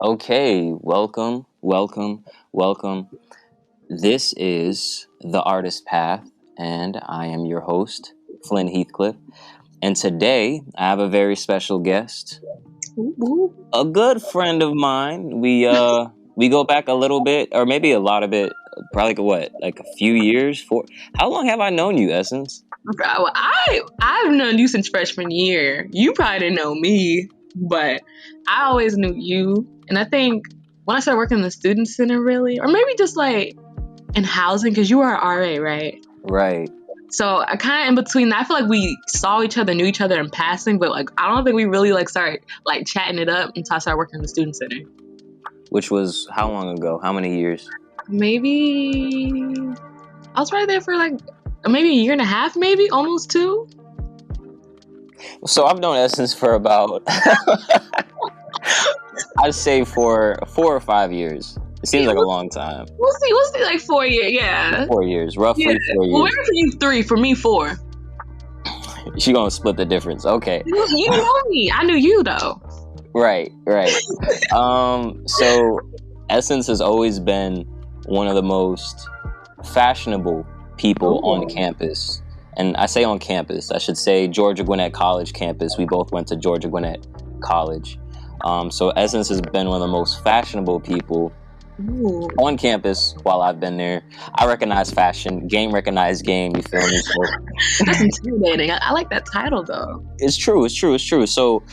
Okay, welcome. This is The Artist Path, and I am your host, Flynn Heathcliff. And today, I have a very special guest, a good friend of mine. We go back a little bit, or maybe a lot of it, probably like a few years. How long have I known you, Essence? Bro, I've known you since freshman year. You probably didn't know me, but I always knew you. And I think when I started working in the student center, really, or maybe just like in housing, because you were an RA, right? Right. So I kind of in between that. I feel like we saw each other, knew each other in passing, but like I don't think we really like started like chatting it up until I started working in the student center. Which was how long ago? How many years? Maybe I was right there for like maybe a year and a half, maybe almost two. So I've known Essence for about, I'd say for 4 or 5 years. It seems like a long time. We'll see, like 4 years, yeah. 4 years, roughly 4 years. Well, where for you 3? For me, 4. She gonna split the difference. Okay. You know me. I knew you though. Right. So Essence has always been one of the most fashionable people on campus. And I say on campus, I should say Georgia Gwinnett College campus. We both went to Georgia Gwinnett College. So Essence has been one of the most fashionable people on campus while I've been there. I recognize fashion, game recognized game, you feel me? So, that's intimidating. I like that title though. It's true. So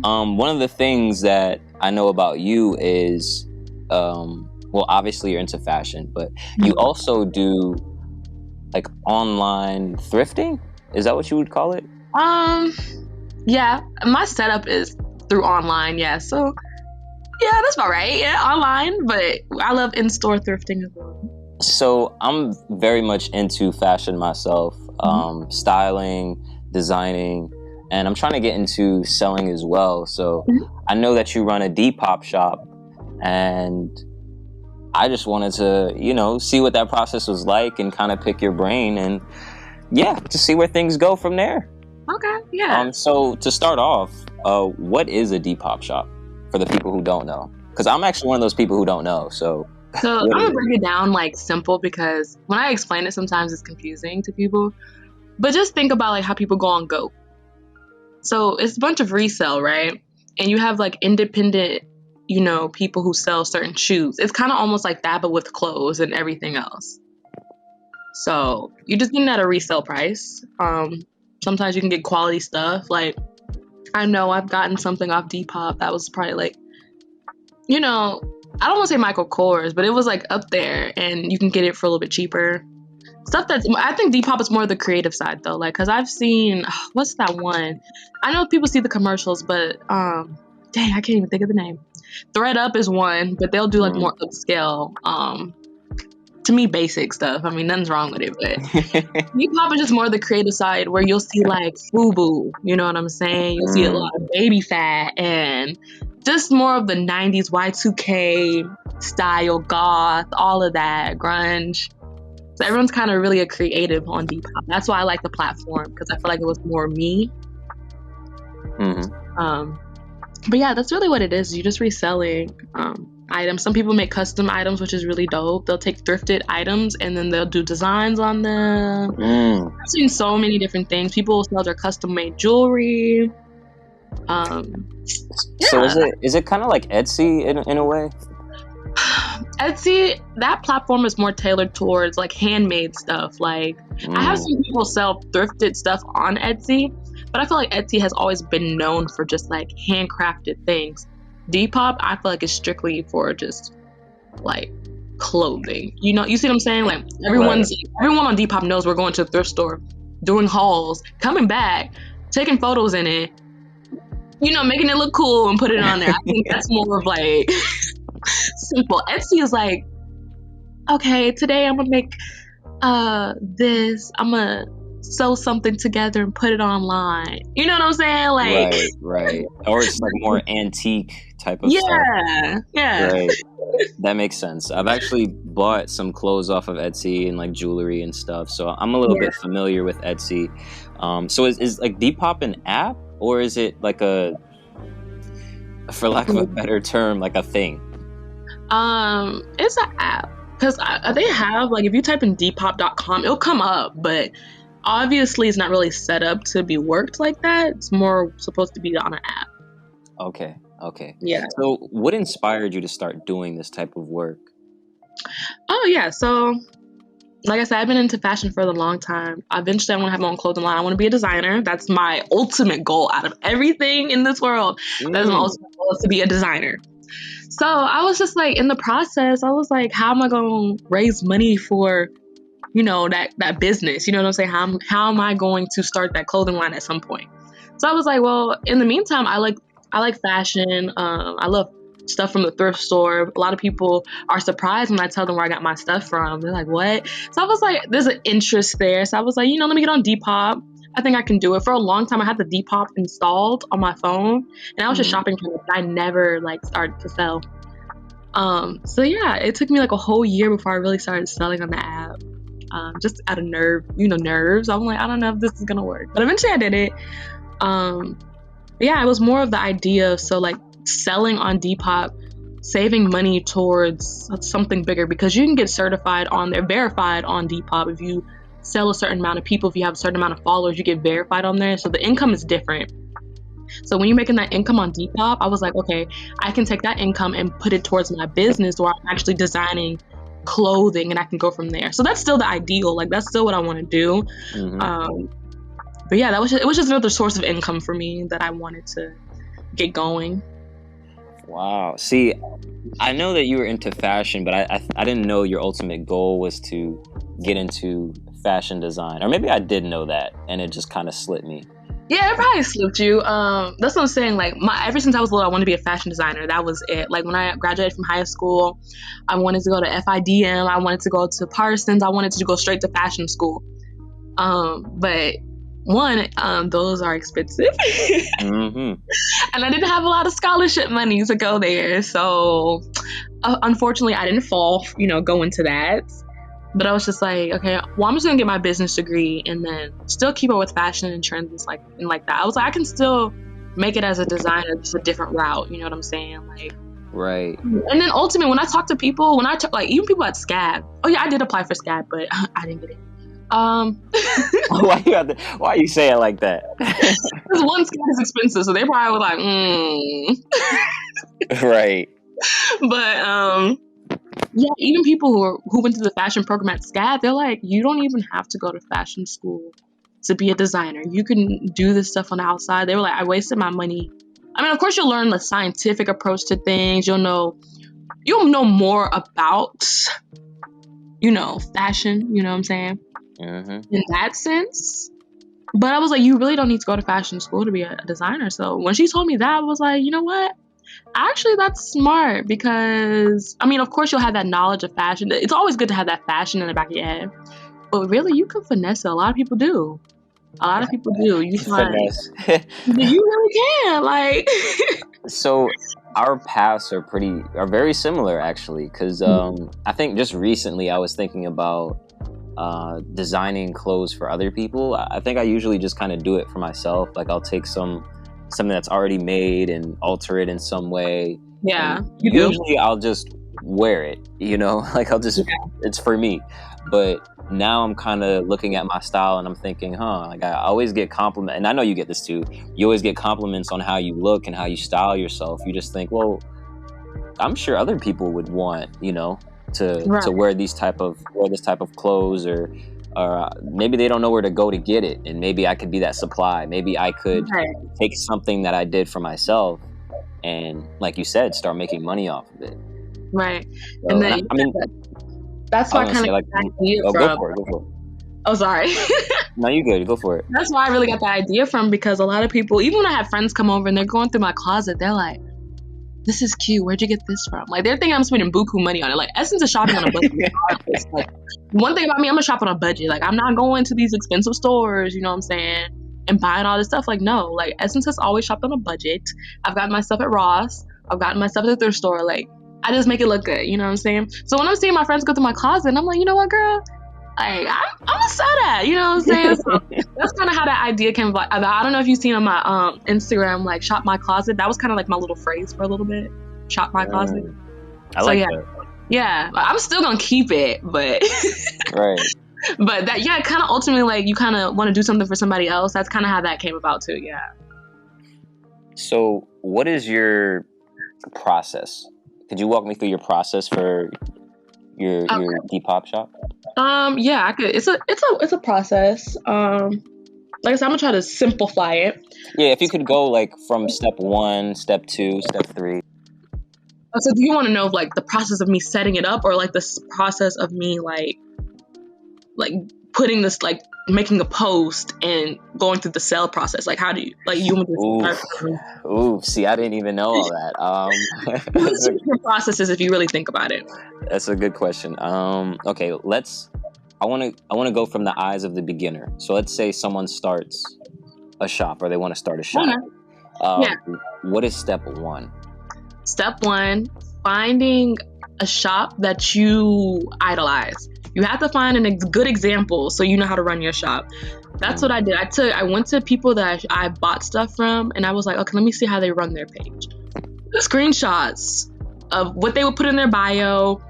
one of the things that I know about you is, well, obviously you're into fashion, but you also do like online thrifting. Is that what you would call it? Yeah, my setup is through online. Yeah, so yeah, that's about right. Yeah, online, but I love in-store thrifting as well. So I'm very much into fashion myself, styling, designing, and I'm trying to get into selling as well. So I know that you run a Depop shop, and I just wanted to, see what that process was like and kind of pick your brain and, to see where things go from there. Okay, yeah. So to start off, what is a Depop shop for the people who don't know? Because I'm actually one of those people who don't know. So I'm gonna break it down like simple, because when I explain it, sometimes it's confusing to people. But just think about like how people go on Go. So it's a bunch of resale, right? And you have like independent, people who sell certain shoes. It's kind of almost like that, but with clothes and everything else. So you're just getting at a resale price. Sometimes you can get quality stuff. Like, I know I've gotten something off Depop that was probably like, I don't want to say Michael Kors, but it was like up there, and you can get it for a little bit cheaper. Stuff I think Depop is more the creative side though. Like, cause I've seen, what's that one? I know people see the commercials, but dang, I can't even think of the name. ThreadUp is one, but they'll do like more upscale, to me, basic stuff. I mean, nothing's wrong with it, but Depop is just more the creative side, where you'll see like FUBU, you know what I'm saying? You'll see a lot of baby fat and just more of the 90s Y2K style, goth, all of that, grunge. So everyone's kind of really a creative on Depop. That's why I like the platform, because I feel like it was more me. But yeah, that's really what it is. You're just reselling items. Some people make custom items, which is really dope. They'll take thrifted items and then they'll do designs on them. I've seen so many different things. People sell their custom made jewelry. So is it kind of like Etsy in a way? Etsy, that platform is more tailored towards like handmade stuff. Like, I have seen people sell thrifted stuff on Etsy, but I feel like Etsy has always been known for just like handcrafted things. Depop, I feel like, is strictly for just like clothing. You see what I'm saying? Like, everyone on Depop knows we're going to the thrift store, doing hauls, coming back, taking photos in it, making it look cool and put it on there. I think that's more of like simple. Etsy is like, okay, today I'm gonna make this. I'm gonna sew something together and put it online. You know what I'm saying? Like, right. Or it's like more antique type of stuff. Yeah. Right. That makes sense. I've actually bought some clothes off of Etsy and like jewelry and stuff, so I'm a little bit familiar with Etsy. So is like Depop an app, or is it like for lack of a better term, like a thing? It's an app because they have like if you type in Depop.com, it'll come up, but obviously it's not really set up to be worked like that. It's more supposed to be on an app. Okay. Yeah. So what inspired you to start doing this type of work? Oh yeah. So like I said, I've been into fashion for a long time. Eventually, I want to have my own clothing line. I want to be a designer. That's my ultimate goal out of everything in this world. That is my ultimate goal, is to be a designer. So I was just like, in the process, I was like, how am I going to raise money for, that business? You know what I'm saying? How am I going to start that clothing line at some point? So I was like, well, in the meantime, I like fashion. I love stuff from the thrift store. A lot of people are surprised when I tell them where I got my stuff from. They're like, what? So I was like, there's an interest there. So I was like, let me get on Depop. I think I can do it. For a long time, I had the Depop installed on my phone, and I was just shopping for it. I never started to sell. So yeah, it took me like a whole year before I really started selling on the app. Just out of nerves. I'm like, I don't know if this is gonna work, but eventually I did it. Yeah, it was more of the idea of selling on Depop, saving money towards something bigger, because you can get certified on there, verified on Depop. If you sell a certain amount of people, if you have a certain amount of followers, you get verified on there. So the income is different. So when you're making that income on Depop, I was like, okay, I can take that income and put it towards my business where I'm actually designing clothing, and I can go from there. So that's still the ideal. That's still what I want to do. But yeah, it was just another source of income for me that I wanted to get going. Wow. See, I know that you were into fashion, but I didn't know your ultimate goal was to get into fashion design. Or maybe I did know that, and it just kind of slipped me. Yeah, it probably slipped you. That's what I'm saying. Ever since I was little, I wanted to be a fashion designer. That was it. When I graduated from high school, I wanted to go to FIDM. I wanted to go to Parsons. I wanted to go straight to fashion school. But one, those are expensive. And I didn't have a lot of scholarship money to go there. So unfortunately, I didn't fall, go into that. But I was just like, okay, well, I'm just going to get my business degree and then still keep up with fashion and trends and like that. I was like, I can still make it as a designer, just a different route. You know what I'm saying? Right. And then ultimately, when I talk to people, even people at SCAD, oh yeah, I did apply for SCAD, but I didn't get it. Why you say it like that? Because one, SCAD is expensive, so they probably were like, Right. But yeah, even people who went to the fashion program at SCAD, they're like, you don't even have to go to fashion school to be a designer. You can do this stuff on the outside. They were like, I wasted my money. I mean, of course, you'll learn the scientific approach to things. You'll know more about, fashion. You know what I'm saying? In that sense. But I was like, you really don't need to go to fashion school to be a designer. So when she told me that, I was like, you know what? Actually, that's smart, because, I mean, of course, you'll have that knowledge of fashion. It's always good to have that fashion in the back of your head. But really, you can finesse it. A lot of people do. You find you really can. So our paths are very similar, actually, because I think just recently I was thinking about designing clothes for other people. I think I usually just kind of do it for myself. I'll take something that's already made and alter it in some way. Yeah. Usually I'll just wear it, it's for me. But now I'm kind of looking at my style and I'm thinking, I always get compliments, and I know you get this too. You always get compliments on how you look and how you style yourself. You just think, well, I'm sure other people would want, to wear this type of clothes, or maybe they don't know where to go to get it, and maybe I could be that supply. Maybe I could take something that I did for myself and, like you said, start making money off of it. Right. So, and then that's why I kind of got the idea from. Go for it. Oh, sorry. No, you good. Go for it. That's why I really got the idea from, because a lot of people, even when I have friends come over and they're going through my closet, they're like, this is cute. Where'd you get this from? They're thinking I'm spending buku money on it. Essence is shopping on a budget. One thing about me, I'm gonna shop on a budget. I'm not going to these expensive stores, you know what I'm saying, and buying all this stuff. No. Essence has always shopped on a budget. I've gotten my stuff at Ross. I've gotten my stuff at the thrift store. I just make it look good, you know what I'm saying? So when I'm seeing my friends go through my closet, and I'm like, you know what, girl? Like I'm a sell that, you know what I'm saying? So that's kind of how that idea came about. I don't know if you've seen on my Instagram, like shop my closet. That was kind of like my little phrase for a little bit. Shop my closet. I So like yeah, that. yeah. I'm still gonna keep it, but Right. but that yeah, kind of ultimately like you kind of want to do something for somebody else. That's kind of how that came about too. Yeah. So, what is your process? Could you walk me through your process for your Depop shop? Yeah, I could. It's a process. Like I said, I'm gonna try to simplify it. Yeah, if you could go like from step 1, step 2, step 3. So do you want to know like the process of me setting it up, or like the process of me like putting this, like making a post and going through the sale process? Like how do you like you want to start? Ooh, see, I didn't even know all that. There's two different processes if you really think about it. That's a good question. Okay, I want to go from the eyes of the beginner. So let's say someone starts a shop, or they want to start a shop. Yeah. What is step 1? Step 1, finding a shop that you idolize. You have to find a good example so you know how to run your shop. That's what I did. I went to people that I bought stuff from, and I was like, okay, let me see how they run their page. Screenshots of what they would put in their bio,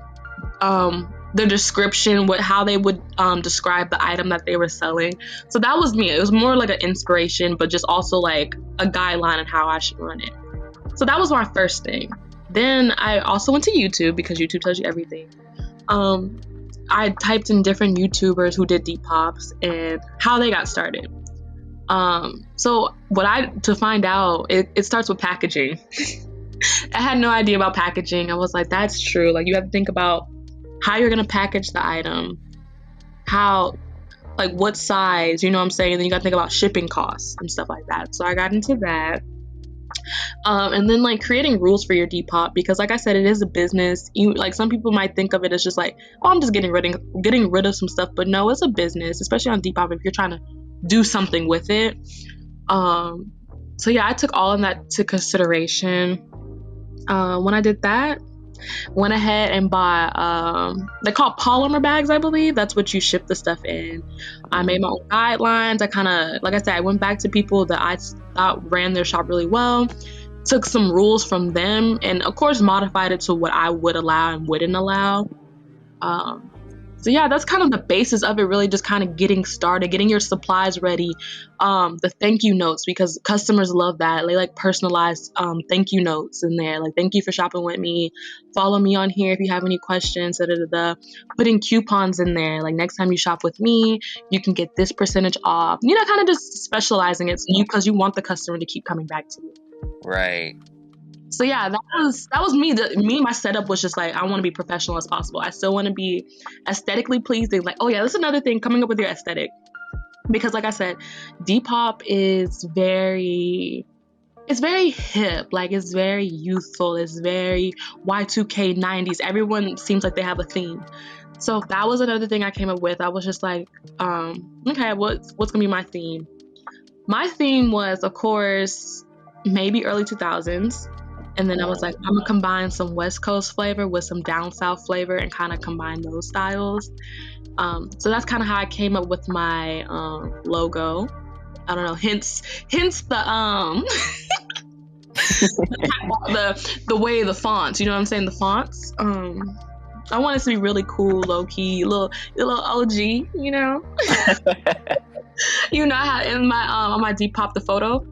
their description, how they would describe the item that they were selling. So that was me. It was more like an inspiration, but just also like a guideline on how I should run it. So that was my first thing. Then I also went to YouTube, because YouTube tells you everything. I typed in different YouTubers who did Depops and how they got started. So to find out, it starts with packaging. I had no idea about packaging. I was like, that's true. Like you have to think about how you're going to package the item, like what size, you know what I'm saying? And then you got to think about shipping costs and stuff like that. So I got into that. And then like creating rules for your Depop, because like I said, it is a business. Like some people might think of it as just like, oh, I'm just getting rid of some stuff, but no, it's a business, especially on Depop if you're trying to do something with it. So yeah, I took all of that to consideration. When I did that, went ahead and bought they call polymer bags, I believe. That's what you ship the stuff in. I made my own guidelines. I kind of, like I said, I went back to people that I thought ran their shop really well, took some rules from them, and of course modified it to what I would allow and wouldn't allow. So yeah, that's kind of the basis of it, really just kind of getting started, getting your supplies ready. The thank you notes, because customers love that. They like personalized thank you notes in there. Like, thank you for shopping with me. Follow me on here if you have any questions. Putting coupons in there. Like, next time you shop with me, you can get this percentage off. You know, kind of just specializing it because you want the customer to keep coming back to you. Right. So yeah, that was me. My setup was just like, I want to be professional as possible. I still want to be aesthetically pleasing. Like, oh yeah, that's another thing, coming up with your aesthetic. Because like I said, Depop is very hip. Like, it's very youthful. It's very Y2K 90s. Everyone seems like they have a theme. So that was another thing I came up with. I was just like, okay, what's gonna be my theme? My theme was, of course, maybe early 2000s. And then I was like, I'm gonna combine some West Coast flavor with some down South flavor and kind of combine those styles. So that's kind of how I came up with my logo. I don't know, hence the the way the fonts. You know what I'm saying? The fonts. I want it to be really cool, low key, little OG. You know. You know how in my on my Depop the photo,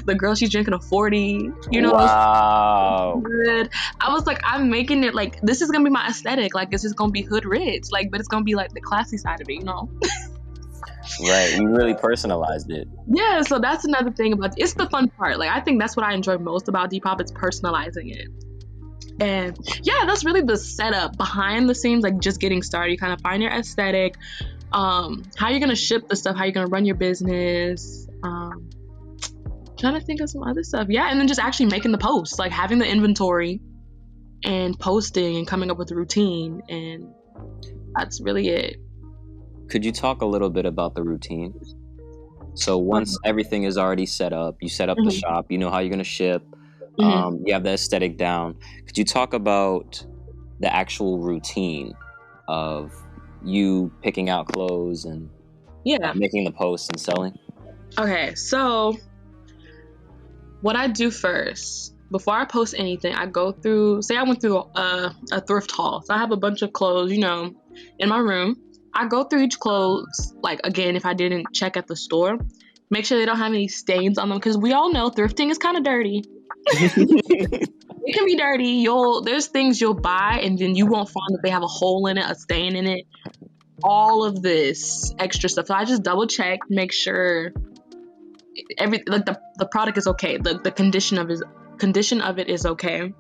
the girl, she's drinking a 40. You know. Wow. Good. I was like, I'm making it like, this is gonna be my aesthetic. Like, this is gonna be hood rich. Like, but it's gonna be like the classy side of it. You know. Right. You really personalized it. Yeah. So that's another thing about it's the fun part. Like, I think that's what I enjoy most about Depop. It's personalizing it. And yeah, that's really the setup behind the scenes. Like, just getting started. You kind of find your aesthetic. How you're gonna ship the stuff, how you're gonna run your business, trying to think of some other stuff. Yeah, and then just actually making the posts, like having the inventory and posting and coming up with a routine, and that's really it. Could you talk a little bit about the routine? So once everything is already set up, you set up the shop, you know how you're gonna ship, you have the aesthetic down. Could you talk about the actual routine of you picking out clothes and making the posts and selling? Okay, so what I do first, before I post anything, I go through, say I went through a thrift haul. So I have a bunch of clothes, you know, in my room. I go through each clothes, like, again, if I didn't check at the store, make sure they don't have any stains on them, because we all know thrifting is kind of dirty. It can be dirty. There's things you'll buy and then you won't find that they have a hole in it, a stain in it, all of this extra stuff. So I just double check, make sure the product is okay, the condition of it is okay.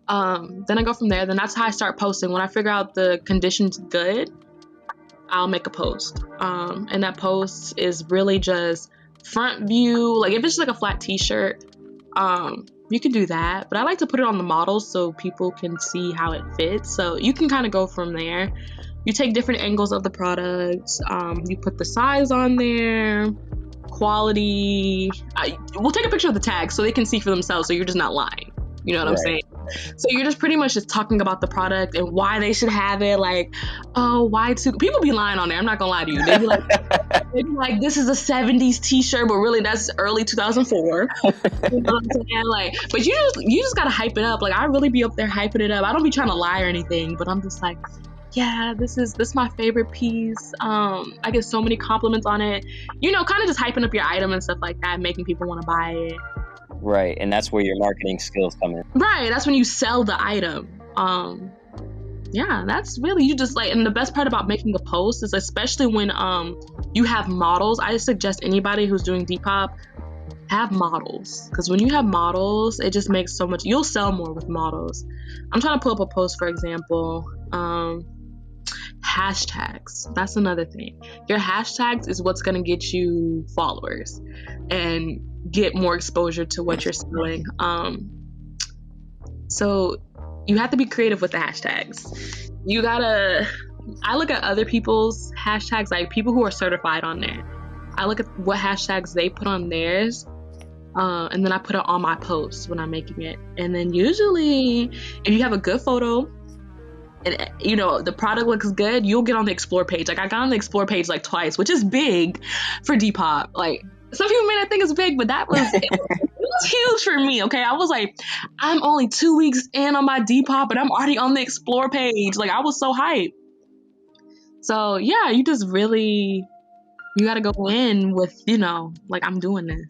Then I go from there. Then that's how I start posting. When I figure out the condition's good, I'll make a post. And that post is really just front view. Like if it's just like a flat t-shirt, you can do that, but I like to put it on the models so people can see how it fits. So you can kind of go from there. You take different angles of the product. You put the size on there, quality. We'll take a picture of the tag so they can see for themselves, so you're just not lying. You know what I'm saying? So you're just pretty much just talking about the product and why they should have it. Like, oh, people be lying on there. I'm not gonna lie to you. They be like, this is a 70s t-shirt, but really that's early 2004. You know what I'm saying? Like, but you just gotta hype it up. Like, I really be up there hyping it up. I don't be trying to lie or anything, but I'm just like, yeah, this is my favorite piece. I get so many compliments on it. You know, kind of just hyping up your item and stuff like that, making people want to buy it. Right, and that's where your marketing skills come in. Right, that's when you sell the item. Yeah, that's really, you just like, and the best part about making a post is especially when you have models. I suggest anybody who's doing Depop have models, because when you have models, it just makes so much, you'll sell more with models. I'm trying to pull up a post, for example. Hashtags, that's another thing. Your hashtags is what's going to get you followers and get more exposure to what you're selling. So you have to be creative with the hashtags. I look at other people's hashtags, like people who are certified on there. I look at what hashtags they put on theirs, and then I put it on my posts when I'm making it. And then usually if you have a good photo and you know the product looks good, you'll get on the explore page. Like I got on the explore page like twice, which is big for Depop. Like some people may not think it's big, but it was huge for me. Okay, I was like, I'm only 2 weeks in on my Depop, but I'm already on the explore page. Like I was so hyped. So yeah, you just really, you got to go in with, you know, like I'm doing this.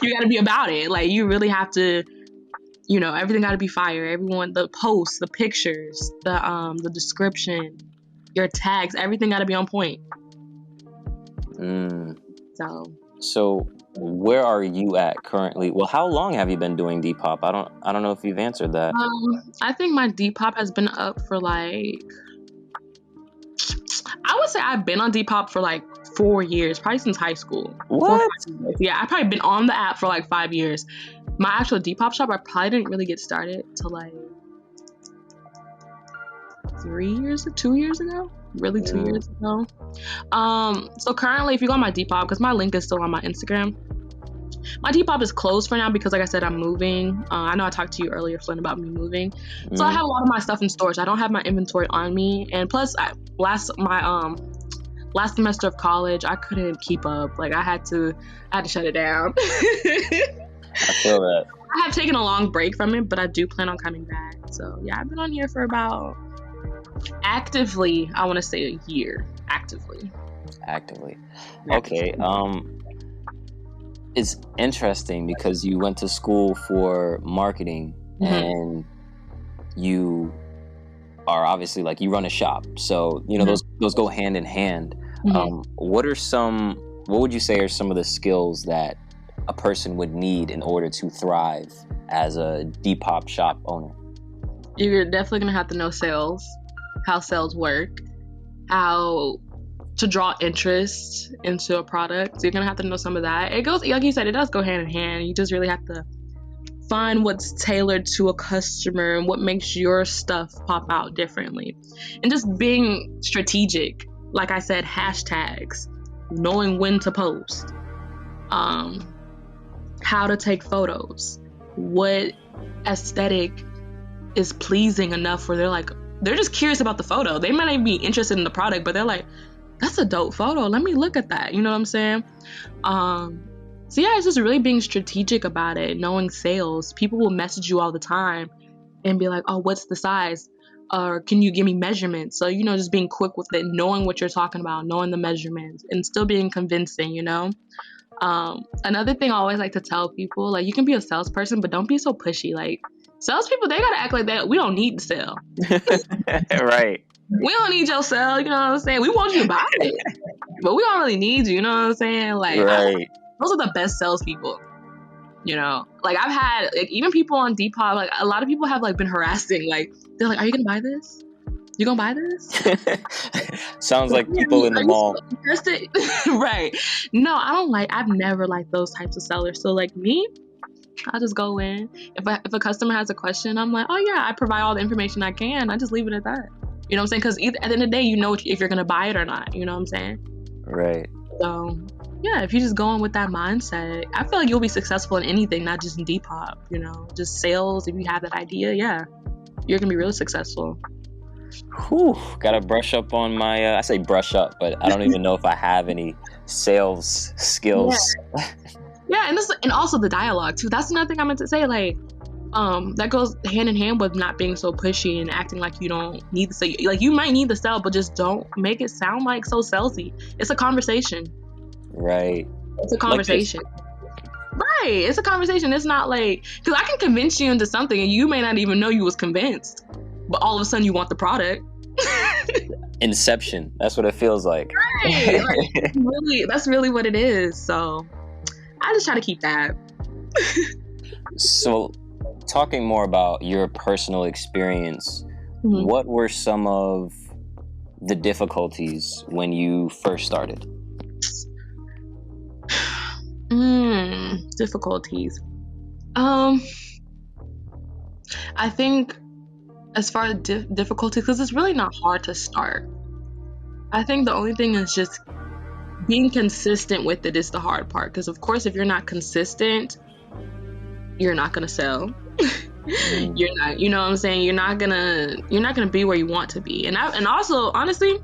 You got to be about it. Like you really have to, you know, everything got to be fire. Everyone, the posts, the pictures, the description, your tags, everything got to be on point. So where are you at currently? Well, how long have you been doing Depop? I don't know if you've answered that. I think my Depop has been up for like, I would say I've been on Depop for like 4 years, probably since high school. What? Yeah, I've probably been on the app for like 5 years. My actual Depop shop, I probably didn't really get started till like 2 years ago. Really 2 years ago. So currently, if you go on my Depop, because my link is still on my Instagram, my Depop is closed for now because, like I said, I'm moving. I know I talked to you earlier, Flynn, about me moving. So I have a lot of my stuff in storage. I don't have my inventory on me, and plus, last semester of college, I couldn't keep up. Like I had to shut it down. I feel that. I have taken a long break from it, but I do plan on coming back. So yeah, I've been on here for about, actively, I want to say a year. Actively. Okay. It's interesting because you went to school for marketing, and you are obviously, like, you run a shop, so you know those go hand in hand. What would you say are some of the skills that a person would need in order to thrive as a Depop shop owner? You're definitely gonna have to know sales, how sales work, how to draw interest into a product. So you're gonna have to know some of that. It goes, like you said, it does go hand in hand. You just really have to find what's tailored to a customer and what makes your stuff pop out differently. And just being strategic. Like I said, hashtags, knowing when to post, how to take photos, what aesthetic is pleasing enough where they're like, they're just curious about the photo. They might not even be interested in the product, but they're like, that's a dope photo. Let me look at that. You know what I'm saying? So yeah, it's just really being strategic about it, knowing sales. People will message you all the time and be like, oh, what's the size? Or can you give me measurements? So, just being quick with it, knowing what you're talking about, knowing the measurements, and still being convincing, Another thing I always like to tell people, like, you can be a salesperson, but don't be so pushy. Like, salespeople, they gotta act like that. We don't need to sell. Right. We don't need your sell, you know what I'm saying? We want you to buy it, but we don't really need you, you know what I'm saying? Like, right. Those are the best salespeople. Like, I've had, like, even people on Depop, like, a lot of people have, like, been harassing. Like, they're like, are you gonna buy this? You gonna buy this? Sounds like people in the mall. Interested? Right. No, I've never liked those types of sellers. So, like, me, I just go in. If a customer has a question, I'm like, oh yeah, I provide all the information I can. I just leave it at that. You know what I'm saying? Because at the end of the day, you know if you're gonna buy it or not. You know what I'm saying? Right. So yeah, if you just go in with that mindset, I feel like you'll be successful in anything, not just in Depop. Just sales. If you have that idea, yeah, you're gonna be really successful. Whew, gotta brush up on my. I say brush up, but I don't even know if I have any sales skills. Yeah, and also the dialogue too. That's another thing I meant to say. Like, that goes hand in hand with not being so pushy and acting like you don't need to say. Like, you might need the sell, but just don't make it sound like so salesy. It's a conversation. Right. It's a conversation. Right. It's a conversation. It's not like, because I can convince you into something and you may not even know you was convinced, but all of a sudden you want the product. Inception. That's what it feels like. Right. That's really what it is. So I just try to keep that. So, talking more about your personal experience, what were some of the difficulties when you first started? Difficulties. I think as far as difficulties, because it's really not hard to start. I think the only thing is just being consistent with it is the hard part. Because of course, if you're not consistent, you're not gonna sell. You're not, you know what I'm saying? You're not gonna be where you want to be. And also, honestly,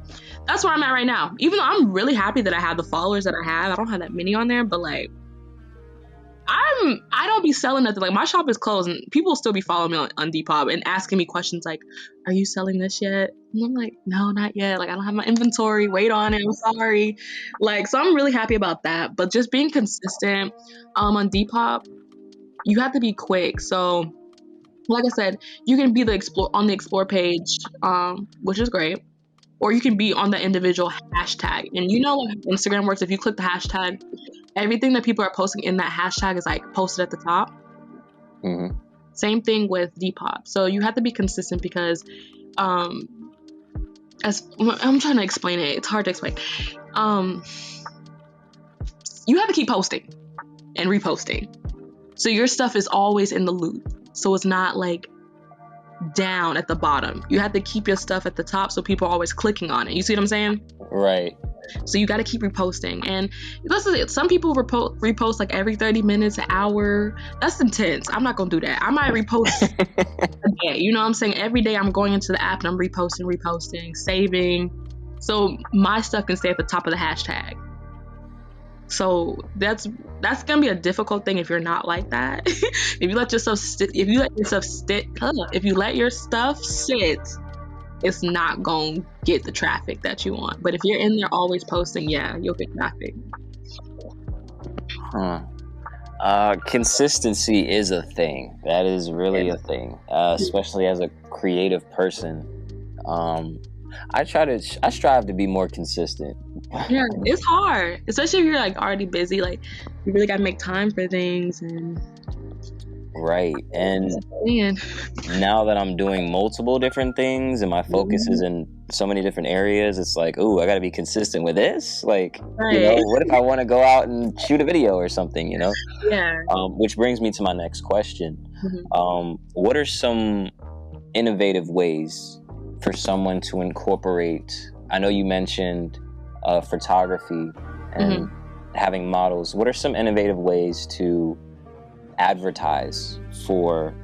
that's where I'm at right now. Even though I'm really happy that I have the followers that I have, I don't have that many on there, but like, I don't be selling nothing. Like, my shop is closed and people still be following me on Depop and asking me questions like, are you selling this yet? And I'm like, no, not yet. Like, I don't have my inventory. Wait on it. I'm sorry. Like, so I'm really happy about that. But just being consistent on Depop, you have to be quick. So like I said, you can be on the explore page, which is great. Or you can be on the individual hashtag. And you know how Instagram works. If you click the hashtag, everything that people are posting in that hashtag is like posted at the top. Mm-hmm. Same thing with Depop. So you have to be consistent because as I'm trying to explain it, it's hard to explain. You have to keep posting and reposting. So your stuff is always in the loop. So it's not like down at the bottom. You have to keep your stuff at the top so people are always clicking on it. You see what I'm saying? Right. So you got to keep reposting. And listen, some people repost like every 30 minutes, an hour. That's intense. I'm not going to do that. I might repost a day. You know what I'm saying? Every day I'm going into the app and I'm reposting, saving. So my stuff can stay at the top of the hashtag. So that's gonna be a difficult thing if you're not like that. If you let your stuff sit, it's not gonna get the traffic that you want. But if you're in there always posting, yeah, you'll get traffic. Consistency is a thing. That is really a thing, especially as a creative person. I strive to be more consistent. Yeah, it's hard, especially if you're like already busy. Like, you really gotta make time for things. And right. And now that I'm doing multiple different things and my focus is in so many different areas, it's like, ooh, I gotta be consistent with this. Like, right. What if I want to go out and shoot a video or something? Yeah. Which brings me to my next question. Mm-hmm. What are some innovative ways for someone to incorporate? I know you mentioned photography and having models. What are some innovative ways to advertise for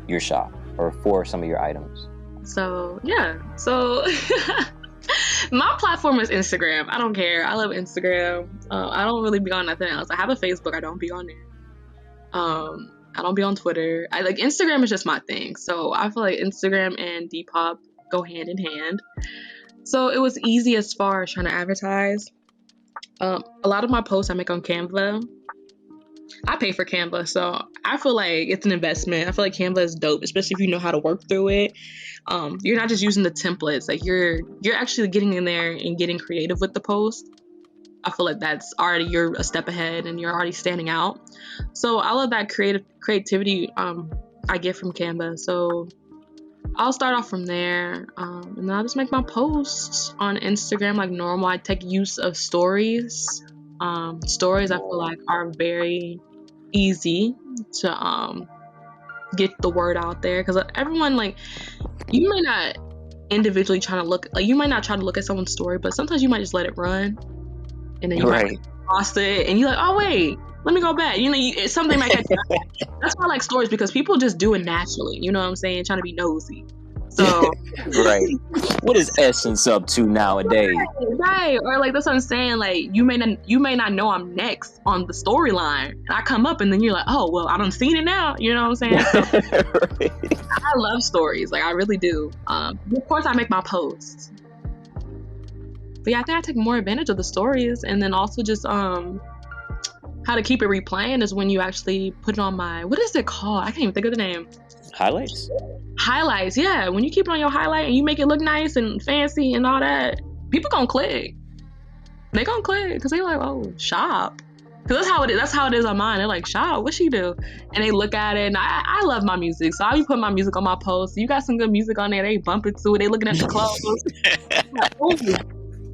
your shop or for some of your items? So yeah, so my platform is Instagram. I don't care. I love Instagram. I don't really be on nothing else. I have a Facebook. I don't be on there. I don't be on Twitter. I like Instagram is just my thing. So I feel like Instagram and Depop go hand in hand. So it was easy as far as trying to advertise. A lot of my posts I make on Canva. I pay for Canva, so I feel like it's an investment. I feel like Canva is dope, especially if you know how to work through it. You're not just using the templates, like you're actually getting in there and getting creative with the post. I feel like that's already, you're a step ahead and you're already standing out. So all of that creativity I get from Canva. So I'll start off from there, and then I'll just make my posts on Instagram like normal. I take use of stories. Stories I feel like are very easy to get the word out there, because everyone, like, you might not individually trying to look, like, you might not try to look at someone's story, but sometimes you might just let it run, and then you might cross it, and you're like, oh wait, let me go back. You know, something might catch you. That's why I like stories, because people just do it naturally. You know what I'm saying? Trying to be nosy. So right. What is Essence up to nowadays? Right. Or like that's what I'm saying. Like you may not know I'm next on the storyline. And I come up and then you're like, oh well, I done seen it now. You know what I'm saying? So, right. I love stories. Like I really do. Of course I make my posts. But yeah, I think I take more advantage of the stories, and then also just how to keep it replaying is when you actually put it on my, what is it called? I can't even think of the name. Highlights, yeah. When you keep it on your highlight and you make it look nice and fancy and all that, people gonna click. They gonna click because they like, oh, shop. Because that's how it is on mine. They're like, shop, what she do? And they look at it, and I love my music, so I'll be putting my music on my post. You got some good music on there, they bumping to it, they looking at the clothes. Like, oh.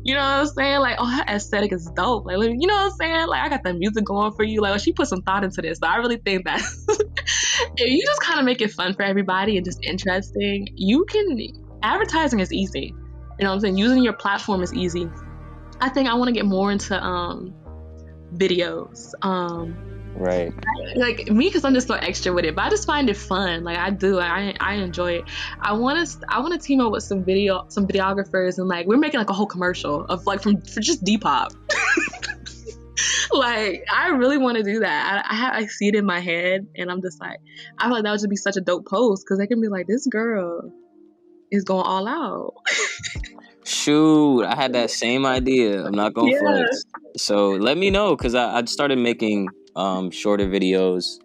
You know what I'm saying? Like, oh, her aesthetic is dope. Like, you know what I'm saying? Like, I got the music going for you. Like, oh, she put some thought into this. So I really think that if you just kind of make it fun for everybody and just interesting, advertising is easy. You know what I'm saying? Using your platform is easy. I think I want to get more into videos. Right. Like me, because I'm just so extra with it, but I just find it fun. Like I do. I enjoy it. I want to team up with some videographers, and like we're making like a whole commercial of like for just Depop. Like I really want to do that. I see it in my head, and I'm just like, I feel like that would just be such a dope post, because they can be like, this girl is going all out. Shoot, I had that same idea. I'm not gonna flex. So let me know, because I started making shorter videos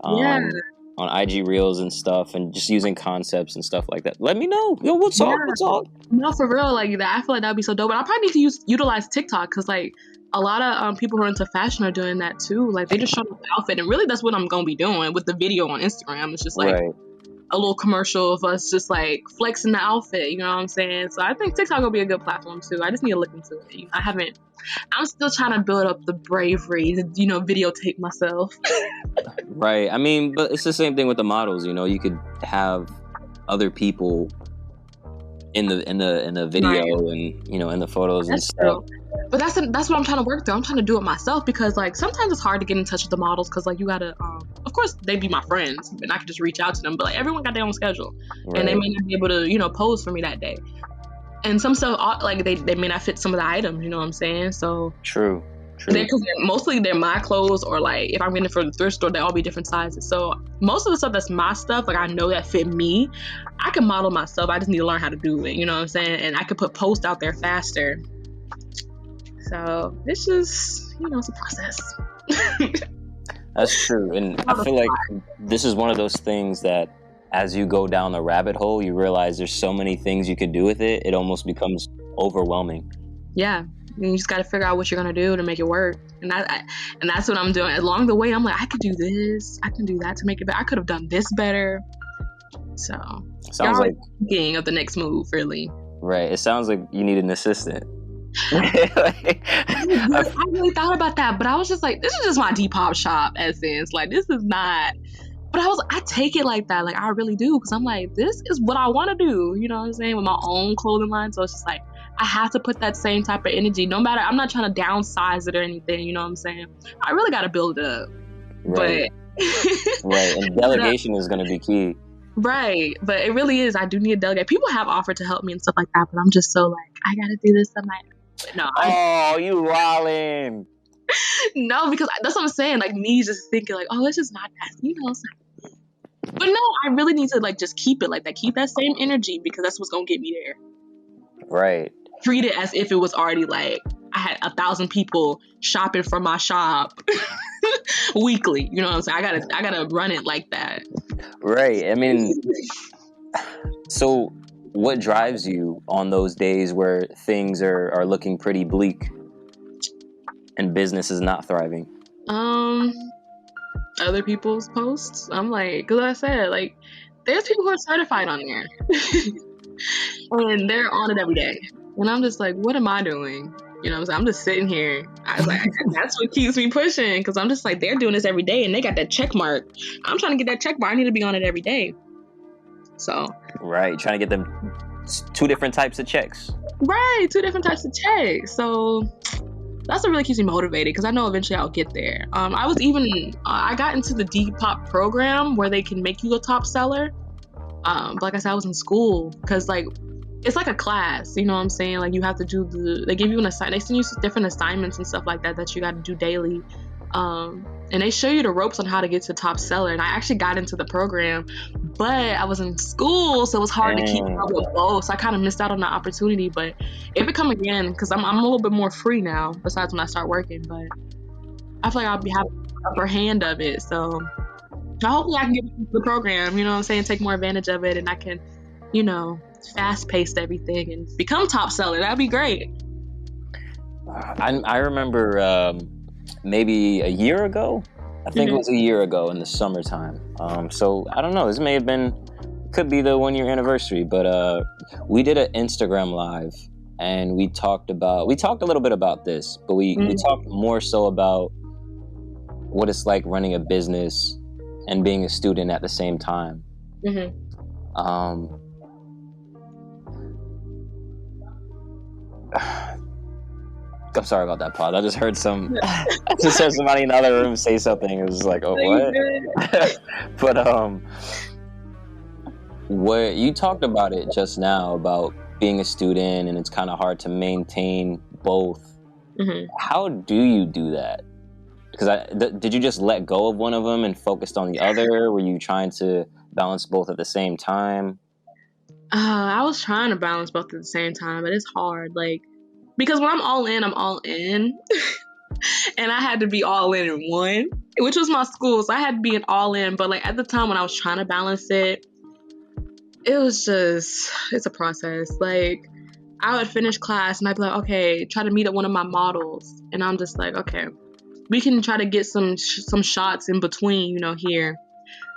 on IG Reels and stuff, and just using concepts and stuff like that. Let me know. Yo, we'll talk. No, for real, like that. I feel like that'd be so dope. And I probably need to utilize TikTok, because like a lot of people who are into fashion are doing that too. Like they just show the outfit, and really that's what I'm gonna be doing with the video on Instagram. It's just like a little commercial of us just like flexing the outfit. You know what I'm saying? So I think TikTok will be a good platform too. I just need to look into it. I'm still trying to build up the bravery to, videotape myself. Right. I mean, but it's the same thing with the models. You know, you could have other people in the video, right, and in the photos and stuff. True. But that's what I'm trying to work through. I'm trying to do it myself, because like sometimes it's hard to get in touch with the models, because like you gotta of course they be my friends and I can just reach out to them, but like everyone got their own schedule, right, and they may not be able to pose for me that day, and some stuff like they may not fit some of the items. You know what I'm saying? So true. Because mostly they're my clothes, or like if I'm getting it from the thrift store, they all be different sizes. So most of the stuff that's my stuff, like I know that fit me, I can model myself. I just need to learn how to do it. You know what I'm saying? And I could put posts out there faster. So it's just, it's a process. That's true. And I feel like this is one of those things that as you go down the rabbit hole, you realize there's so many things you could do with it. It almost becomes overwhelming. Yeah. You just got to figure out what you're going to do to make it work. And that's what I'm doing. Along the way, I'm like, I could do this. I can do that to make it better. I could have done this better. So sounds like thinking of the next move, really. Right. It sounds like you need an assistant. I really thought about that, but I was just like, this is just my Depop shop essence. Like, this is not. But I take it like that. Like, I really do. Because I'm like, this is what I want to do. You know what I'm saying? With my own clothing line. So it's just like, I have to put that same type of energy. No matter, I'm not trying to downsize it or anything. You know what I'm saying? I really got to build it up. Right. But right. And delegation is going to be key. Right. But it really is. I do need a delegate. People have offered to help me and stuff like that, but I'm just so like, I gotta do this. I'm like, but no, Oh, you wildin'. no, because that's what I'm saying. Like me just thinking like, oh, it's just not that, it's not. But no, I really need to like just keep it like that. Keep that same energy because that's what's gonna get me there. Right. Treat it as if it was already like I had 1,000 people shopping from my shop weekly. You know what I'm saying? I gotta run it like that. Right. I mean, so what drives you on those days where things are looking pretty bleak and business is not thriving? Other people's posts. I'm like, cause I said like, there's people who are certified on there, and they're on it every day, and I'm just like, what am I doing? You know what I'm saying? I'm just sitting here. I was like, that's what keeps me pushing, because I'm just like, they're doing this every day, and they got that check mark. I'm trying to get that check mark. I need to be on it every day. So. Right, trying to get them 2 different types of checks. Right, 2 different types of checks. So that's what really keeps me motivated because I know eventually I'll get there. I got into the Depop program where they can make you a top seller. But like I said, I was in school because like it's like a class, you know what I'm saying? Like you have to do they give you they send you different assignments and stuff like that you got to do daily. And they show you the ropes on how to get to top seller. And I actually got into the program, but I was in school, so it was hard to keep up with both. So I kind of missed out on the opportunity. But if it come again, because I'm a little bit more free now, besides when I start working. But I feel like I'll be having the upper hand of it. So hopefully I can get into the program, you know what I'm saying, take more advantage of it, and I can, fast-paced everything and become top seller. That'd be great. I remember maybe a year ago. I think it was a year ago in the summertime. So I don't know. This could be the 1-year anniversary. But we did an Instagram live, and we talked a little bit about this, but we talked more so about what it's like running a business and being a student at the same time. I'm sorry about that pause. I just heard somebody in the other room say something. It was like, oh, what? But what you talked about it just now about being a student, and it's kind of hard to maintain both. How do you do that? Because did you just let go of one of them and focused on the other? Were you trying to balance both at the same time? I was trying to balance both at the same time, but it's hard. Like, because when I'm all in, I'm all in. And I had to be all in one, which was my school. So I had to be an all in. But like at the time when I was trying to balance it, it's a process. Like I would finish class and I'd be like, okay, try to meet up one of my models. And I'm just like, okay, we can try to get some shots in between, here.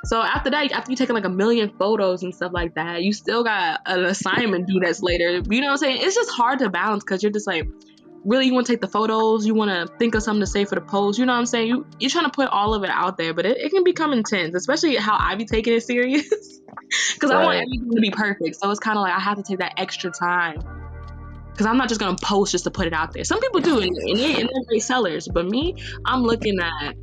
So after that, after you taking like 1 million photos and stuff like that, you still got an assignment due that's later. You know what I'm saying? It's just hard to balance because you're just like, really, you want to take the photos, you want to think of something to say for the post. You know what I'm saying? You're trying to put all of it out there, but it can become intense, especially how I be taking it serious. Because I want everything to be perfect. So it's kind of like I have to take that extra time. Because I'm not just going to post just to put it out there. Some people do, and they're great sellers. But me, I'm looking at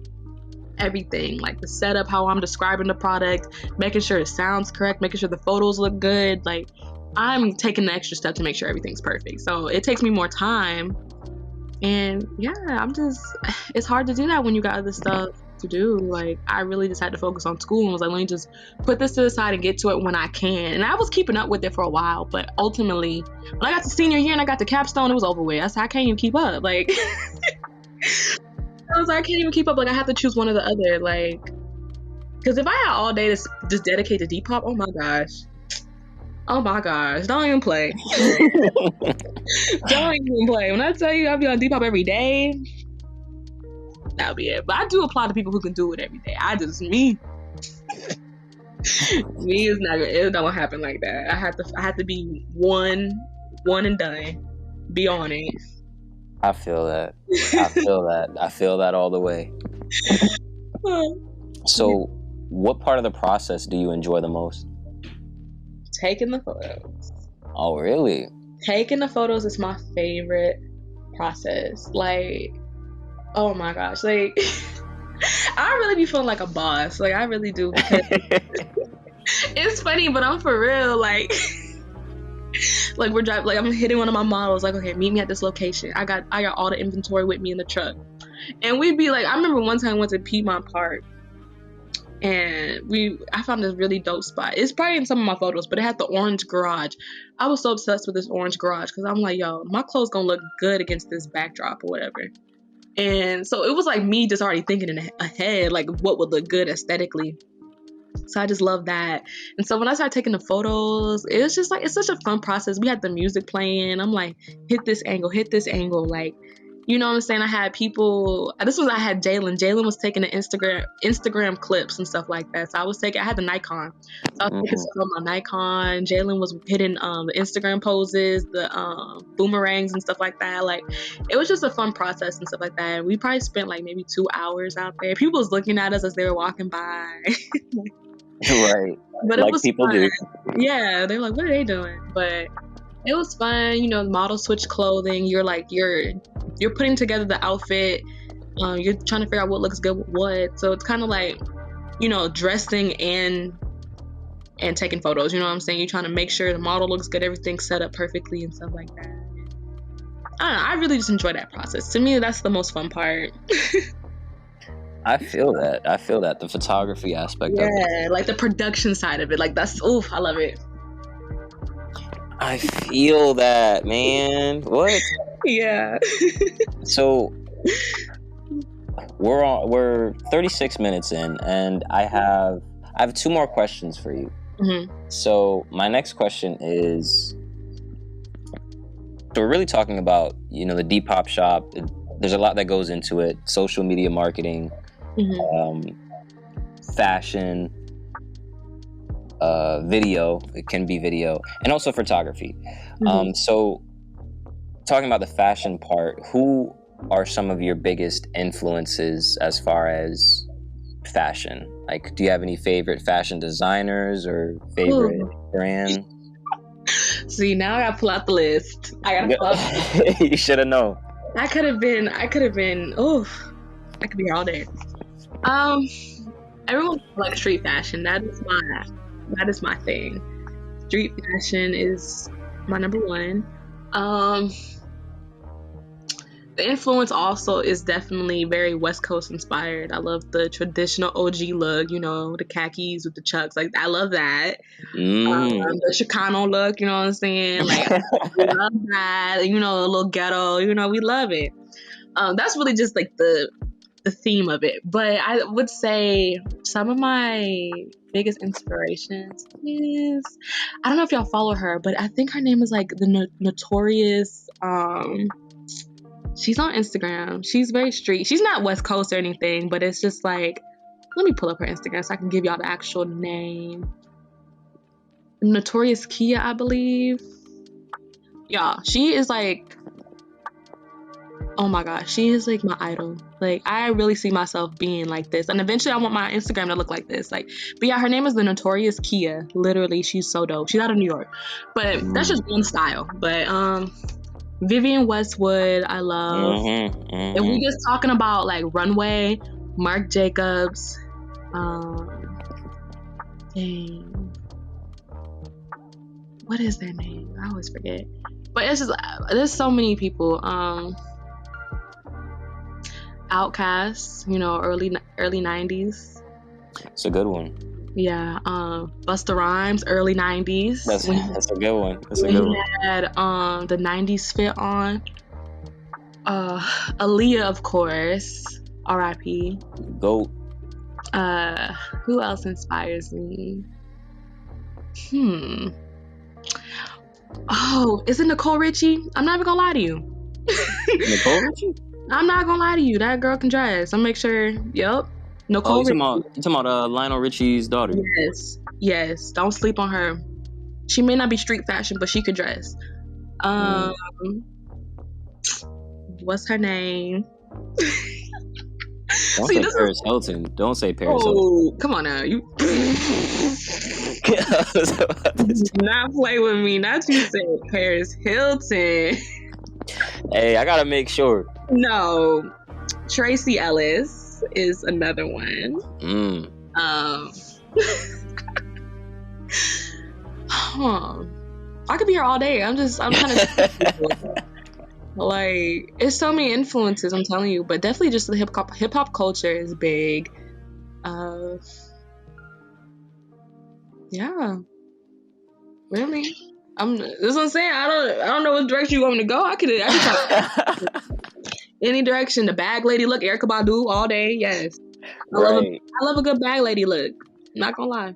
everything, like the setup, how I'm describing the product, making sure it sounds correct, making sure the photos look good. Like I'm taking the extra step to make sure everything's perfect. So it takes me more time. And yeah, it's hard to do that when you got other stuff to do. Like I really just had to focus on school and was like, let me just put this to the side and get to it when I can. And I was keeping up with it for a while, but ultimately when I got to senior year and I got to capstone, it was over with. I said, I can't even keep up. Like I was like, I can't even keep up. Like I have to choose one or the other. Like, because if I had all day to just dedicate to Depop, oh my gosh, don't even play. Don't even play. When I tell you I'll be on Depop every day, that'll be it. But I do applaud the people who can do it every day. Me is not good. It don't happen like that. I have to be one and done. Be on it. I feel that. I feel that all the way. So, what part of the process do you enjoy the most? Taking the photos. Oh, really? Taking the photos is my favorite process. Like, oh my gosh. Like, I really be feeling like a boss. Like, I really do. Because It's funny, but I'm for real. Like we're driving. Like I'm hitting one of my models. Like, okay, meet me at this location. I got all the inventory with me in the truck, and we'd be like, I remember one time I went to Piedmont Park, and I found this really dope spot. It's probably in some of my photos, but it had the orange garage. I was so obsessed with this orange garage because I'm like, yo, my clothes gonna look good against this backdrop or whatever. And so it was like me just already thinking ahead, like what would look good aesthetically. So I just love that. And so when I started taking the photos, it was just like, it's such a fun process. We had the music playing. I'm like, hit this angle. Like, you know what I'm saying? I had people, I had Jalen. Jalen was taking the Instagram clips and stuff like that. So I had the Nikon. So I was taking stuff on my Nikon. Jalen was hitting the Instagram poses, the boomerangs and stuff like that. Like, it was just a fun process and stuff like that. We probably spent like maybe 2 hours out there. People was looking at us as they were walking by. Right. But like it was people fun. do. Yeah, they're like, what are they doing? But it was fun. You know, model switch clothing. You're putting together the outfit. You're trying to figure out what looks good with what. So it's kind of like, you know, dressing and taking photos. You know what I'm saying? You're trying to make sure the model looks good, everything's set up perfectly and stuff like that. I don't know. I really just enjoy that process. To me, that's the most fun part. I feel that the photography aspect of it. Yeah, like the production side of it. Like that's, I love it. I feel that, man. What? Yeah. So we're 36 minutes in, and I have 2 more questions for you. Mm-hmm. So my next question is, so we're really talking about, you know, the Depop shop. There's a lot that goes into it: social media marketing, fashion, video. It can be video, and also photography. So talking about the fashion part, who are some of your biggest influences as far as fashion? Like, do you have any favorite fashion designers or favorite brands? See, now I gotta pull out the list. You should have known. I could have been, I could be here all day. Everyone likes street fashion. That is my thing. Street fashion is my number one. The influence also is definitely very West Coast inspired. I love the traditional OG look, you know, the khakis with the chucks. Like, I love that. The Chicano look, you know what I'm saying? Like, we love that. You know, a little ghetto, you know, we love it. That's really just like the theme of it. But I would say some of my biggest inspirations is, I don't know if y'all follow her, but I think her name is like the Notorious. She's on Instagram. She's very street. She's not West Coast or anything, but it's just like, let me pull up her Instagram so I can give y'all the actual name. Notorious Kia, I believe. Y'all, she is like, oh my gosh, she is like my idol. Like, I really see myself being like this, and eventually I want my Instagram to look like this. Like, but yeah, her name is the Notorious Kia. Literally, she's so dope. She's out of New York, but that's just one style. But Vivienne Westwood, I love. If we just talking about like runway, Marc Jacobs, what is their name? I always forget. But it's just, there's so many people. Outkast, you know, early 90s. It's a good one. Yeah. Busta Rhymes, early 90s. That's a good one. That's a good one. He had the 90s fit on. Aaliyah, of course. R.I.P. GOAT. Who else inspires me? Oh, is it Nicole Richie? I'm not even gonna lie to you. Nicole Richie? I'm not gonna lie to you. That girl can dress. I'll make sure. Yep. Nicole Richie. You talking about Lionel Richie's daughter? Yes. Don't sleep on her. She may not be street fashion, but she could dress. What's her name? Don't say Paris Hilton. Don't say Paris Hilton. Oh, come on now. You not play with me. Not you say Paris Hilton. Hey, I gotta make sure. No. Tracy Ellis is another one. Huh. I could be here all day. I'm trying to like, it's so many influences, I'm telling you, but definitely just the hip hop culture is big. Yeah, really. This is what I'm saying. I don't know what direction you want me to go. I could try any direction. The bag lady look, Erykah Badu all day. Yes, I love a good bag lady look. I'm not gonna lie.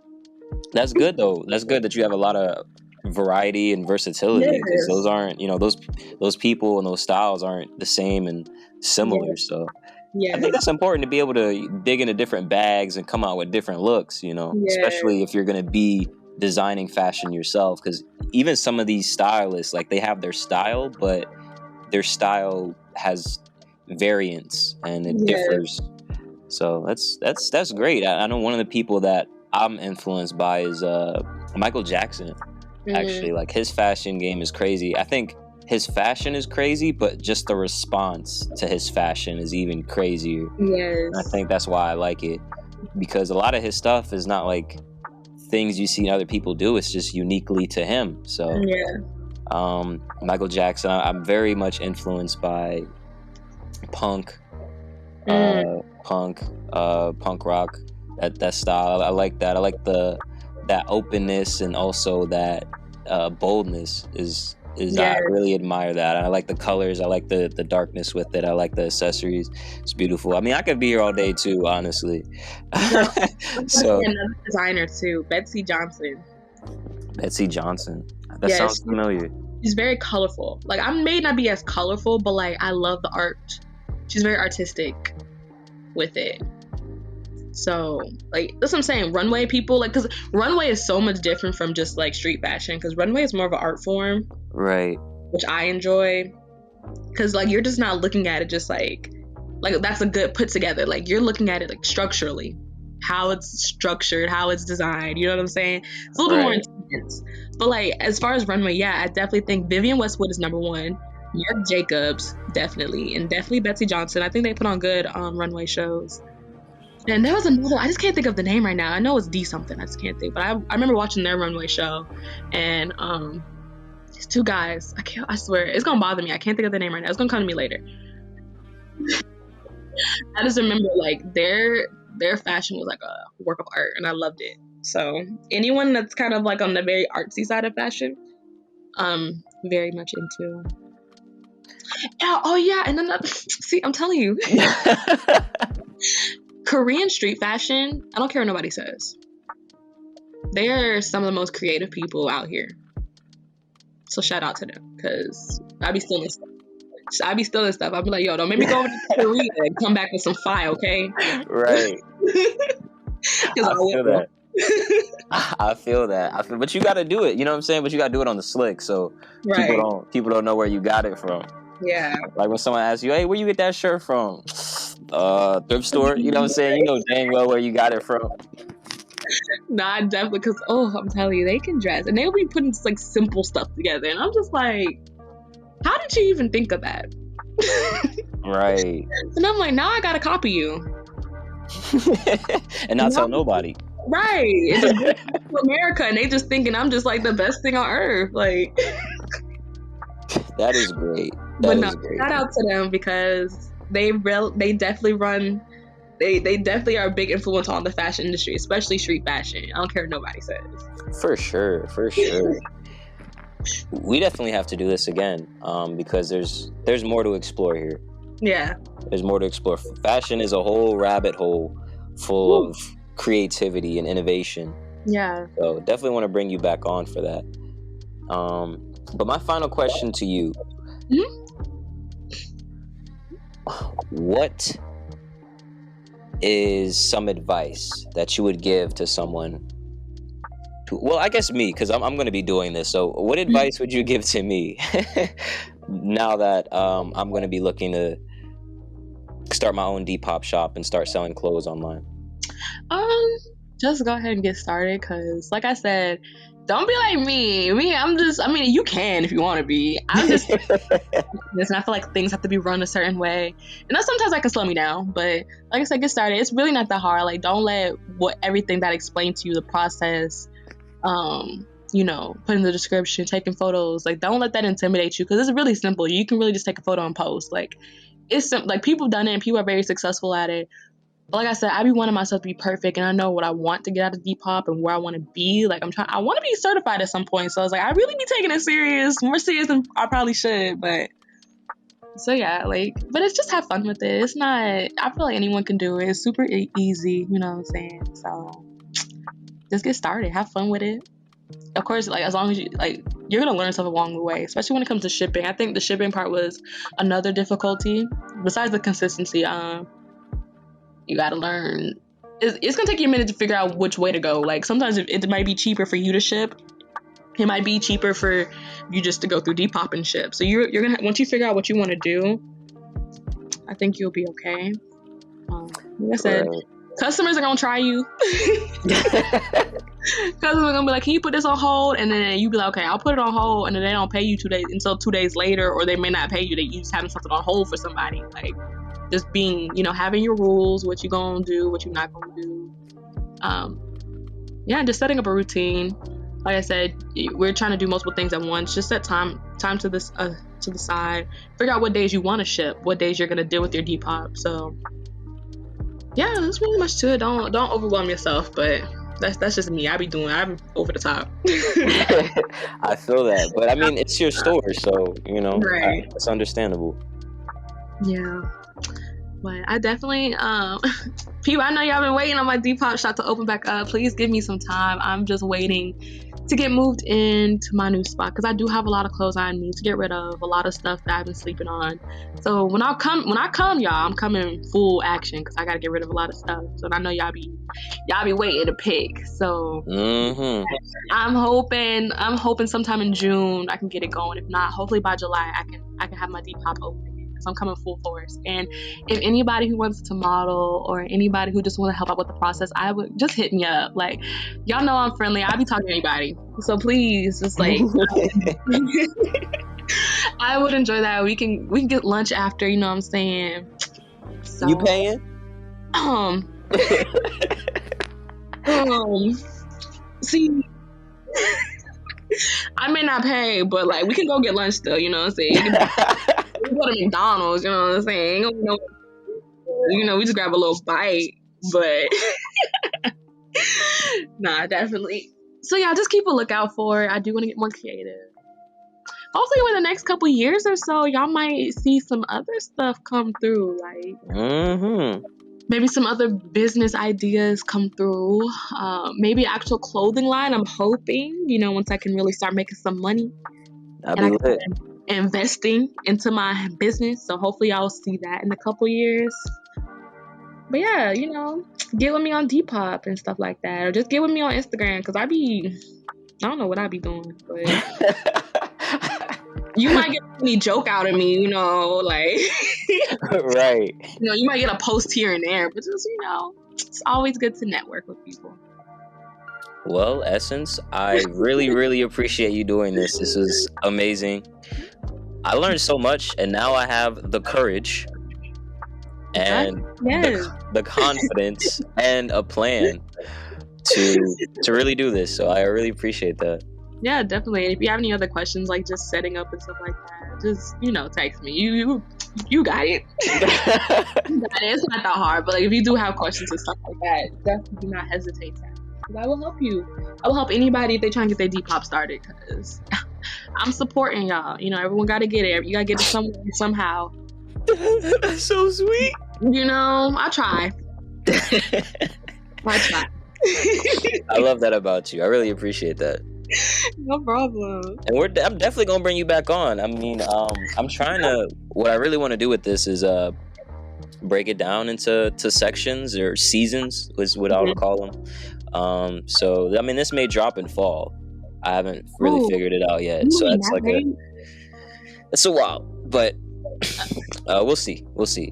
That's good though. That's good that you have a lot of variety and versatility, because those aren't, those people and those styles aren't the same and similar. Yes. So I think that's important, to be able to dig into different bags and come out with different looks, especially if you're going to be designing fashion yourself, because even some of these stylists, like, they have their style, but their style has variance and it differs. So that's great. I know one of the people that I'm influenced by is Michael Jackson. Actually, like, his fashion game is crazy. I think his fashion is crazy, but just the response to his fashion is even crazier. Yes. And I think that's why I like it, because a lot of his stuff is not like things you see other people do. It's just uniquely to him. So Michael Jackson, I'm very much influenced by punk rock, that style. I like that. I like that openness, and also that boldness is I really admire that. I like the colors. I like the darkness with it. I like the accessories. It's beautiful. I mean, I could be here all day too, honestly. So another designer too, Betsy Johnson. That sounds familiar. She's very colorful. Like, I may not be as colorful, but like, I love the art. She's very artistic with it. So, like, that's what I'm saying. Runway people, like, because runway is so much different from just like street fashion, because runway is more of an art form, right? Which I enjoy, because like, you're just not looking at it just like that's a good put together. Like, you're looking at it like structurally, how it's structured, how it's designed. You know what I'm saying? It's a little bit more intense. But like, as far as runway, I definitely think Vivienne Westwood is number one. Marc Jacobs, definitely, and definitely Betsy Johnson. I think they put on good runway shows. And there was another, I just can't think of the name right now. I know it's D something, I just can't think. But I remember watching their runway show, and these two guys, I swear, it's gonna bother me. I can't think of the name right now. It's gonna come to me later. I just remember, like, their fashion was like a work of art, and I loved it. So anyone that's kind of like on the very artsy side of fashion, very much into. Oh yeah, and then see, I'm telling you. Korean street fashion, I don't care what nobody says. They are some of the most creative people out here. So shout out to them, because I be stealing stuff. I be like, yo, don't make me go over to Korea and come back with some fire, okay? Right. I feel that. But you got to do it. You know what I'm saying? But you got to do it on the slick, so people don't know where you got it from. Yeah. Like when someone asks you, hey, where you get that shirt from? Thrift store. You know what I'm saying? You know dang well where you got it from. Nah, definitely, because I'm telling you, they can dress, and they'll be putting like simple stuff together, and I'm just like, how did you even think of that? Right. And I'm like, now I gotta copy you. And not tell nobody. Right. It's just to America, and they just thinking I'm just like the best thing on earth. Like, that is great. But shout out to them, because they definitely run. They definitely are a big influence on the fashion industry, especially street fashion. I don't care what nobody says. For sure. We definitely have to do this again, because there's more to explore here. Yeah. There's more to explore. Fashion is a whole rabbit hole full of creativity and innovation. Yeah. So definitely want to bring you back on for that. But my final question to you. Mm-hmm. What is some advice that you would give to someone well, I guess me, because I'm going to be doing this. So what advice would you give to me now that I'm going to be looking to start my own Depop shop and start selling clothes online? Just go ahead and get started, because like I said, don't be like me. You can if you want to be. I'm just this, and I feel like things have to be run a certain way, and that sometimes can slow me down. But like I said, get started. It's really not that hard. Like, don't let everything that I explained to you, the process, putting the description, taking photos. Like, don't let that intimidate you, because it's really simple. You can really just take a photo and post. Like, it's like, people have done it and people are very successful at it. But like I said, I be wanting myself to be perfect, and I know what I want to get out of Depop and where I want to be. Like, I want to be certified at some point. So I was like, I really be taking it serious, more serious than I probably should. But so yeah, but it's just have fun with it. It's not, I feel like anyone can do it. It's super easy, you know what I'm saying? So just get started, have fun with it. Of course, like, as long as you're gonna learn stuff along the way, especially when it comes to shipping. I think the shipping part was another difficulty besides the consistency. You gotta learn. It's gonna take you a minute to figure out which way to go. Like, sometimes it might be cheaper for you to ship. It might be cheaper for you just to go through Depop and ship. So you're gonna, once you figure out what you want to do, I think you'll be okay. Like I said, customers are gonna try you. Customers are gonna be like, can you put this on hold? And then you be like, okay, I'll put it on hold. And then they don't pay you until 2 days later, or they may not pay you. You just having something on hold for somebody. Like, just being, having your rules, what you gonna do, what you're not gonna do. Just setting up a routine. Like I said, we're trying to do multiple things at once. Just set time to this to the side. Figure out what days you want to ship, what days you're gonna deal with your Depop. So yeah, that's really much to it. Don't overwhelm yourself, but that's just me. I'm over the top. I feel that, but I mean, it's your store, so right. It's understandable. Yeah. But I definitely, people, I know y'all been waiting on my Depop shop to open back up. Please give me some time. I'm just waiting to get moved into my new spot, because I do have a lot of clothes I need to get rid of, a lot of stuff that I've been sleeping on. So when I come, y'all, I'm coming full action, because I gotta get rid of a lot of stuff. So I know y'all be waiting to pick. So I'm hoping sometime in June I can get it going. If not, hopefully by July I can have my Depop open. I'm coming full force. And if anybody who wants to model, or anybody who just want to help out with the process, I would just hit me up. Like, y'all know I'm friendly. I'll be talking to anybody. So please, just like, I would enjoy that. We can get lunch after, you know what I'm saying? So, you paying? See, I may not pay, but like, we can go get lunch still, you know what I'm saying? We go to McDonald's, you know what I'm saying? We just grab a little bite, but nah, definitely. So yeah, just keep a lookout for it. I do want to get more creative. Hopefully, in the next couple years or so, y'all might see some other stuff come through, like maybe some other business ideas come through. Maybe actual clothing line. I'm hoping, once I can really start making some money. That'd be lit. Investing into my business, so hopefully I'll see that in a couple years. But yeah, get with me on Depop and stuff like that, or just get with me on Instagram, because I don't know what I be doing, but you might get a funny joke out of me, like right. You might get a post here and there, but just it's always good to network with people. Well, Essence, I really, really appreciate you doing this. This is amazing. I learned so much, and now I have the courage and the confidence and a plan to really do this. So I really appreciate that. Yeah, definitely. If you have any other questions, like just setting up and stuff like that, just text me. You got it. You got it. It's not that hard, but like, if you do have questions and stuff like that, definitely do not hesitate to ask. I will help you. I will help anybody if they try and get their Depop started, because I'm supporting y'all. Everyone got to get it. You got to get it somewhere, somehow. That's so sweet. I try. I try. I love that about you. I really appreciate that. No problem. And I'm definitely gonna bring you back on. I mean, I'm trying to. What I really want to do with this is break it down into sections or seasons, is what I would call them. So I mean, this may drop in fall. I haven't really figured it out yet. So that's it's a while, but we'll see.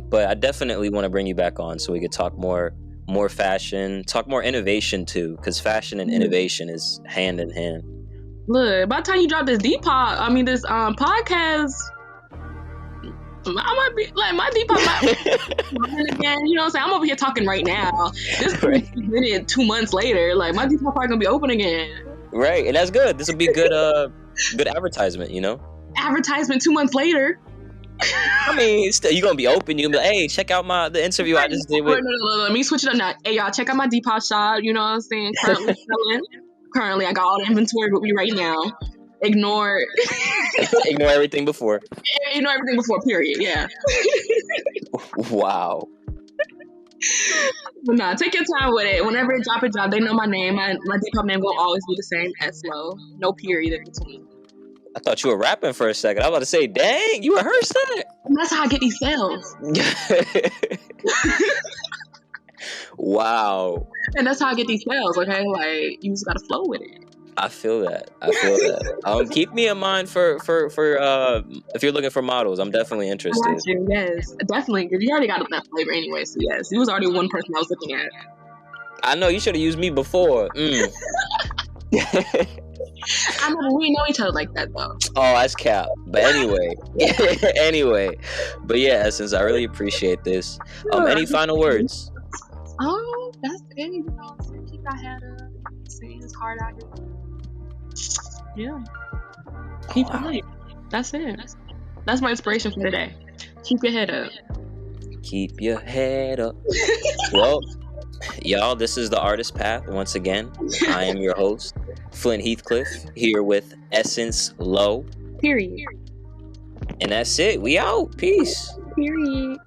But I definitely want to bring you back on so we could talk more fashion, talk more innovation too, because fashion and innovation is hand in hand. Look, by the time you drop this this podcast, I might be like, my Depop might again. You know what I'm saying? I'm over here talking right now. This is 2 months later. Like, my Depop probably gonna be open again. Right, and that's good. This will be good. Good advertisement. You know. Advertisement 2 months later. I mean, still, you're gonna be open. You'll be like, hey, check out the interview I just did with. No, let me switch it up now. Hey, y'all, check out my Depop shop. You know what I'm saying? Currently selling. Currently, I got all the inventory with me right now. Ignore everything before. Ignore everything before, period. Yeah. Wow. But nah, take your time with it. Whenever it drop, they know my name. My Depop name will always be the same, S Lowe. No period in between. I thought you were rapping for a second. I was about to say, dang, you rehearsed that. And that's how I get these sales. Wow. And that's how I get these sales, okay? Like, you just gotta flow with it. I feel that. Keep me in mind for if you're looking for models. I'm definitely interested. I got you, yes. Definitely, because you already got that flavor anyway, so yes. You was already one person I was looking at. I know, you should have used me before. I know, we know each other like that, though. Oh, that's cap. But anyway. But yeah, Essence, I really appreciate this. Any final words? That's it. You know, keep our head up. See, it's hard out here. Yeah. Keep it up. That's it. That's my inspiration for today. Keep your head up. Keep your head up. Well, y'all, this is The Artist Path. Once again, I am your host, Flint Heathcliff, here with Essence Lowe. Period. And that's it. We out. Peace. Period.